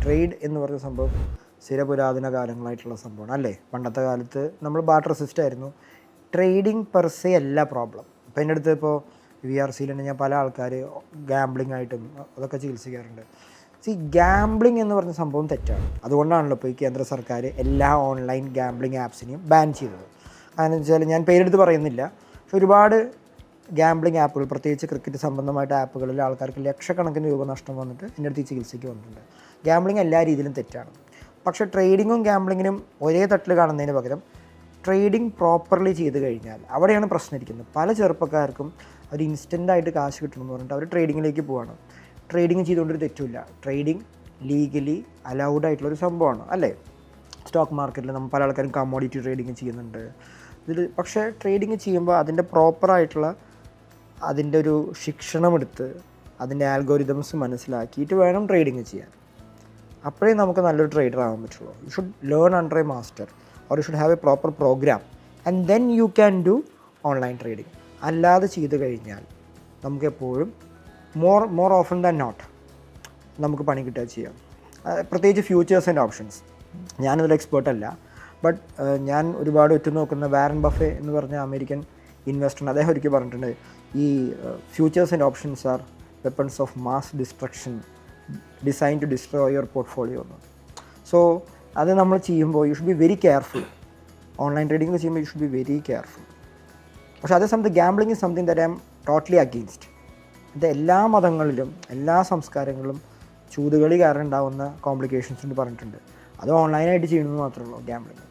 Trade എന്ന് പറഞ്ഞ സംഭവം സ്ഥിരപുരാതന കാലങ്ങളായിട്ടുള്ള സംഭവമാണ് അല്ലേ. പണ്ടത്തെ കാലത്ത് നമ്മൾ ബാർട്ടർ സിസ്റ്റം ആയിരുന്നു. ട്രേഡിങ് പെർസേ അല്ല പ്രോബ്ലം. ഇപ്പോൾ എൻ്റെ അടുത്ത് ഇപ്പോൾ VRCയിൽ തന്നെ ഞാൻ പല ആൾക്കാർ ഗാംബ്ലിംഗ് ആയിട്ടും അതൊക്കെ ചികിത്സിക്കാറുണ്ട്. ഗാംബ്ലിംഗ് എന്ന് പറഞ്ഞ സംഭവം തെറ്റാണ്. അതുകൊണ്ടാണല്ലോ ഇപ്പോൾ ഈ കേന്ദ്ര സർക്കാർ എല്ലാ ഓൺലൈൻ ഗാംബ്ലിംഗ് ആപ്സിനെയും ബാൻ ചെയ്തത്. കാരണം വെച്ചാൽ ഞാൻ പേരെടുത്ത് പറയുന്നില്ല, പക്ഷെ ഒരുപാട് ഗാംബ്ലിംഗ് ആപ്പുകൾ, പ്രത്യേകിച്ച് ക്രിക്കറ്റ് സംബന്ധമായിട്ട് ആപ്പുകളിൽ ആൾക്കാർക്ക് ലക്ഷക്കണക്കിന് രൂപ നഷ്ടം വന്നിട്ട് എൻ്റെ അടുത്ത് ഈ ചികിത്സയ്ക്ക് വന്നിട്ടുണ്ട്. ഗാംബ്ലിംഗ് എല്ലാ രീതിയിലും തെറ്റാണ്. പക്ഷേ ട്രേഡിങ്ങും ഗാംബ്ലിങ്ങിനും ഒരേ തട്ടിൽ കാണുന്നതിന് പകരം ട്രേഡിംഗ് പ്രോപ്പർലി ചെയ്ത് കഴിഞ്ഞാൽ അവിടെയാണ് പ്രശ്നം ഇരിക്കുന്നത്. പല ചെറുപ്പക്കാർക്കും അവർ ഇൻസ്റ്റൻ്റായിട്ട് കാശ് കിട്ടണമെന്ന് പറഞ്ഞിട്ട് അവർ ട്രേഡിങ്ങിലേക്ക് പോവാണ്. ട്രേഡിങ് ചെയ്തുകൊണ്ടൊരു തെറ്റില്ല. ട്രേഡിങ് ലീഗലി അലൗഡ് ആയിട്ടുള്ളൊരു സംഭവമാണ് അല്ലേ. സ്റ്റോക്ക് മാർക്കറ്റിൽ നമ്മൾ പല ആൾക്കാരും കമ്മോഡിറ്റി ട്രേഡിങ് ചെയ്യുന്നുണ്ട്. ഇതിൽ പക്ഷേ ട്രേഡിങ് ചെയ്യുമ്പോൾ അതിൻ്റെ പ്രോപ്പറായിട്ടുള്ള അതിൻ്റെ ഒരു ശിക്ഷണമെടുത്ത് അതിൻ്റെ ആൽഗോരിതംസ് മനസ്സിലാക്കിയിട്ട് വേണം ട്രേഡിങ് ചെയ്യാൻ. അപ്പോഴേ നമുക്ക് നല്ലൊരു ട്രേഡർ ആകാൻ പറ്റുള്ളൂ. You should learn under a master or you should have a proper program and then you can do online trading. അല്ലാതെ ചെയ്ത് കഴിഞ്ഞാൽ നമുക്കെപ്പോഴും മോർ ഓഫൻ ദാൻ നോട്ട് നമുക്ക് പണി കിട്ടുക ചെയ്യാം. പ്രത്യേകിച്ച് ഫ്യൂച്ചേഴ്സ് ആൻഡ് ഓപ്ഷൻസ്. ഞാനതൊരു എക്സ്പേർട്ടല്ല, ബട്ട് ഞാൻ ഒരുപാട് ഉറ്റുനോക്കുന്ന വാരൻ ബഫെ എന്ന് പറഞ്ഞ അമേരിക്കൻ ഇൻവെസ്റ്റർ, അദ്ദേഹം ഒരിക്കൽ പറഞ്ഞിട്ടുണ്ട്, ഈ futures and options are weapons of mass destruction design to destroy your portfolio എന്ന്. സോ അത് നമ്മൾ ചെയ്യുമ്പോൾ you should be very careful. Online trading ചെയ്യുമ്പോൾ you should be very careful. പക്ഷേ അതേ സമയത്ത് gambling is something that I am totally against. ഇത് എല്ലാ മതങ്ങളിലും എല്ലാ സംസ്കാരങ്ങളിലും ചൂതുകളി കാരണം ഉണ്ടാകുന്ന കോംപ്ലിക്കേഷൻസ് എന്ന് പറഞ്ഞിട്ടുണ്ട്. അത് ഓൺലൈനായിട്ട് ചെയ്യണമെന്ന് മാത്രമേ ഉള്ളൂ ഗാംബ്ലിംഗ്.